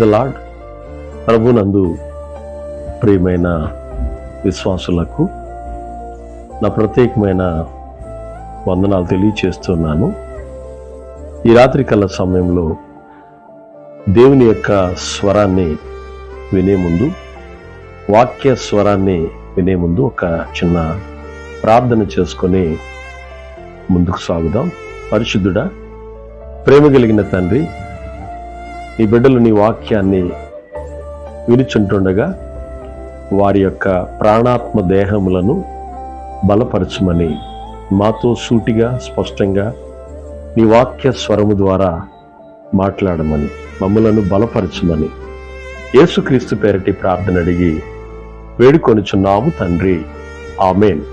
The lord. ప్రభునందు ప్రియమైన విశ్వాసులకు నా ప్రత్యేకమైన వందనాలు తెలియచేస్తున్నాను. ఈ రాత్రికాల సమయంలో దేవుని యొక్క స్వరాన్ని వినే ముందు, వాక్య స్వరాన్ని వినే ముందు ఒక చిన్న ప్రార్థన చేసుకొని ముందుకు సాగుదాం. పరిశుద్ధుడా, ప్రేమ కలిగిన తండ్రి, నీ బిడ్డలు నీ వాక్యాన్ని వినుచుంటుండగా వారి యొక్క ప్రాణాత్మ దేహములను బలపరచమని మాతో సూటిగా స్పష్టంగా నీ వాక్య స్వరము ద్వారా మాట్లాడమని, మమ్మలను బలపరచమని యేసుక్రీస్తు పేరటి ప్రార్థన అడిగి వేడుకొనుచున్నాము తండ్రి, ఆమేన్.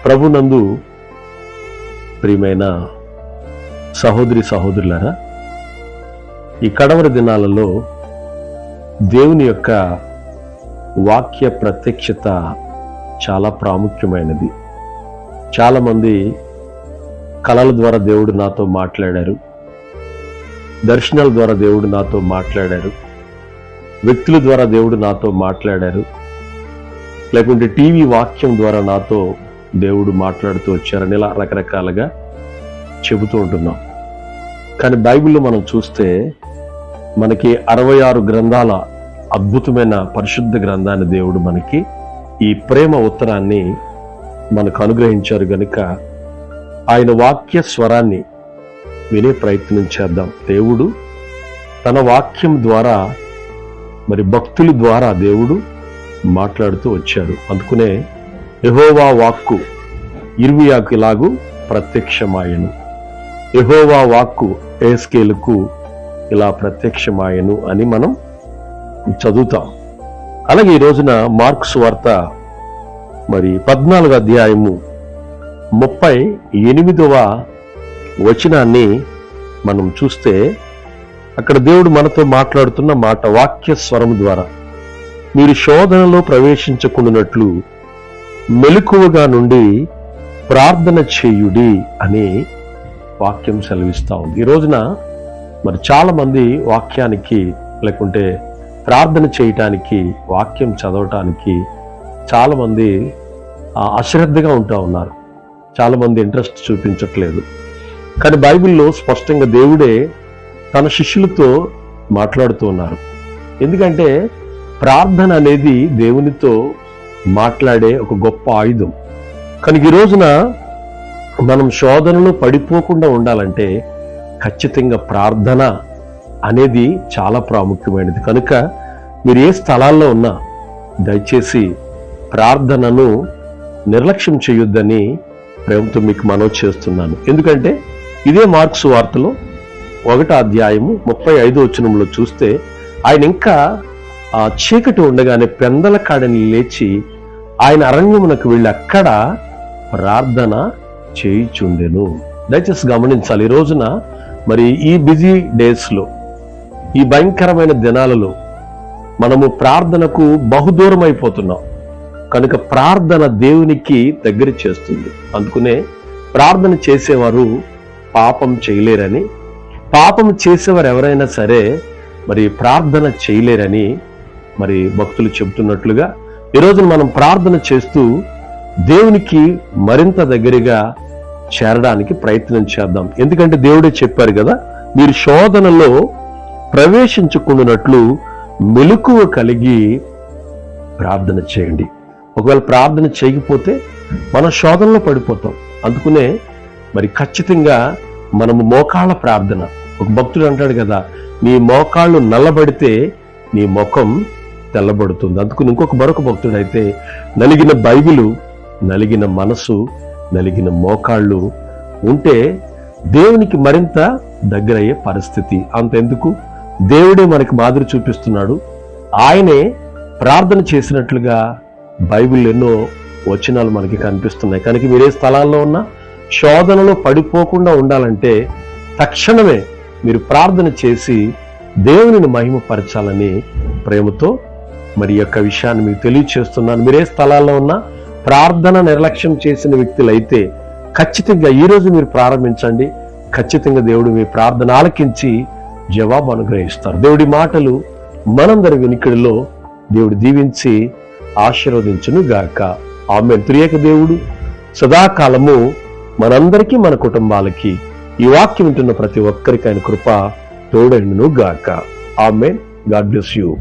ప్రభునందు ప్రియమైన సహోదరి సహోదరులారా, ఈ కడవరి దినాలలో దేవుని యొక్క వాక్య ప్రత్యక్షత చాలా ప్రాముఖ్యమైనది. చాలామంది కళల ద్వారా దేవుడు నాతో మాట్లాడారు, దర్శనాల ద్వారా దేవుడు నాతో మాట్లాడారు, వ్యక్తుల ద్వారా దేవుడు నాతో మాట్లాడారు, లేకుంటే టీవీ వాక్యం ద్వారా నాతో దేవుడు మాట్లాడుతూ వచ్చారని ఇలా రకరకాలుగా చెబుతూ ఉంటున్నాం. కానీ బైబిల్లో మనం చూస్తే మనకి 66 గ్రంథాల అద్భుతమైన పరిశుద్ధ గ్రంథాన్ని దేవుడు మనకి ఈ ప్రేమ ఉత్తరాన్ని మనకు అనుగ్రహించారు గనుక ఆయన వాక్య స్వరాన్ని వినే ప్రయత్నం చేద్దాం. దేవుడు తన వాక్యం ద్వారా మరి భక్తుల ద్వారా దేవుడు మాట్లాడుతూ వచ్చారు. అందుకనే యెహోవా వాక్కు ఇర్మియాకు ఇలాగు ప్రత్యక్షమాయెను, యెహోవా వాక్కు ఎహెజ్కేలుకు ఇలా ప్రత్యక్షమాయెను అని మనం చదువుతాం. అలాగే ఈ రోజున మార్కు సువార్త మరి 14వ అధ్యాయము 38వ వచనాన్ని మనం చూస్తే అక్కడ దేవుడు మనతో మాట్లాడుతున్న మాట వాక్య స్వరం ద్వారా, మీరు శోధనలో ప్రవేశించకుండానట్లు మెలకువగా నుండి ప్రార్థన చేయుడి అని వాక్యం సెలవిస్తా ఉంది. ఈ రోజున మరి చాలా మంది వాక్యానికి లేకుంటే ప్రార్థన చేయటానికి, వాక్యం చదవటానికి చాలామంది అశ్రద్ధగా ఉంటూ ఉన్నారు. చాలామంది ఇంట్రెస్ట్ చూపించట్లేదు. కానీ బైబిల్లో స్పష్టంగా దేవుడే తన శిష్యులతో మాట్లాడుతూ ఉన్నారు. ఎందుకంటే ప్రార్థన అనేది దేవునితో మాట్లాడే ఒక గొప్ప ఆయుధం. కనుక ఈ రోజున మనం శోధనలో పడిపోకుండా ఉండాలంటే ఖచ్చితంగా ప్రార్థన అనేది చాలా ప్రాముఖ్యమైనది. కనుక మీరు ఏ స్థలాల్లో ఉన్నా దయచేసి ప్రార్థనను నిర్లక్ష్యం చేయొద్దని ప్రేమతో మీకు మనవి చేస్తున్నాను. ఎందుకంటే ఇదే మార్కు సువార్తలో 1వ అధ్యాయము 35వ వచనంలో చూస్తే ఆయన ఇంకా చీకటి ఉండగానే పెందల కాడని లేచి ఆయన అరణ్యమునకు వెళ్ళి అక్కడ ప్రార్థన చేయుచుండెను. దయచేసి గమనించాలి, ఈ రోజున మరి ఈ బిజీ డేస్లో, ఈ భయంకరమైన దినాలలో మనము ప్రార్థనకు బహుదూరం అయిపోతున్నాం. కనుక ప్రార్థన దేవునికి దగ్గర చేస్తుంది. అందుకనే ప్రార్థన చేసేవారు పాపం చేయలేరని, పాపం చేసేవారు ఎవరైనా సరే మరి ప్రార్థన చేయలేరని మరి భక్తులు చెబుతున్నట్లుగా ఈరోజు మనం ప్రార్థన చేస్తూ దేవునికి మరింత దగ్గరగా చేరడానికి ప్రయత్నం చేద్దాం. ఎందుకంటే దేవుడే చెప్పారు కదా, మీరు శోధనలో ప్రవేశించుకున్నట్లు మెలకువ కలిగి ప్రార్థన చేయండి. ఒకవేళ ప్రార్థన చేయకపోతే మనం శోధనలో పడిపోతాం. అందుకనే మరి ఖచ్చితంగా మనము మోకాళ్ళ ప్రార్థన, ఒక భక్తుడు అంటాడు కదా, నీ మోకాళ్ళు నల్లబడితే నీ ముఖం తెల్లబడుతుంది. అందుకని మరొక భక్తుడు అయితే నలిగిన బైబిలు, నలిగిన మనసు, నలిగిన మోకాళ్ళు ఉంటే దేవునికి మరింత దగ్గరయ్యే పరిస్థితి. అంతెందుకు, దేవుడే మనకి మాదిరి చూపిస్తున్నాడు. ఆయనే ప్రార్థన చేసినట్లుగా బైబిల్ ఎన్నో వచనాలు మనకి కనిపిస్తున్నాయి. కనుక మీరే స్థలాల్లో ఉన్నా శోధనలో పడిపోకుండా ఉండాలంటే తక్షణమే మీరు ప్రార్థన చేసి దేవునిని మహిమపరచాలని ప్రేమతో మరి యొక్క విషయాన్ని మీకు తెలియచేస్తున్నాను. మీరే స్థలాల్లో ఉన్నా ప్రార్థన నిర్లక్ష్యం చేసిన వ్యక్తులైతే ఖచ్చితంగా ఈరోజు మీరు ప్రారంభించండి. ఖచ్చితంగా దేవుడు మీ ప్రార్థన ఆలకించి జవాబు అనుగ్రహిస్తారు. దేవుడి మాటలు మనందరి వినికిడిలో దేవుడు దీవించి ఆశీర్వదించును గాక. ఆమేన్. త్రియేక దేవుడు సదాకాలము మనందరికీ, మన కుటుంబాలకి, ఈ వాక్యం వింటున్న ప్రతి ఒక్కరికి ఆయన కృప తోడైండును గాక. ఆమేన్. God bless you.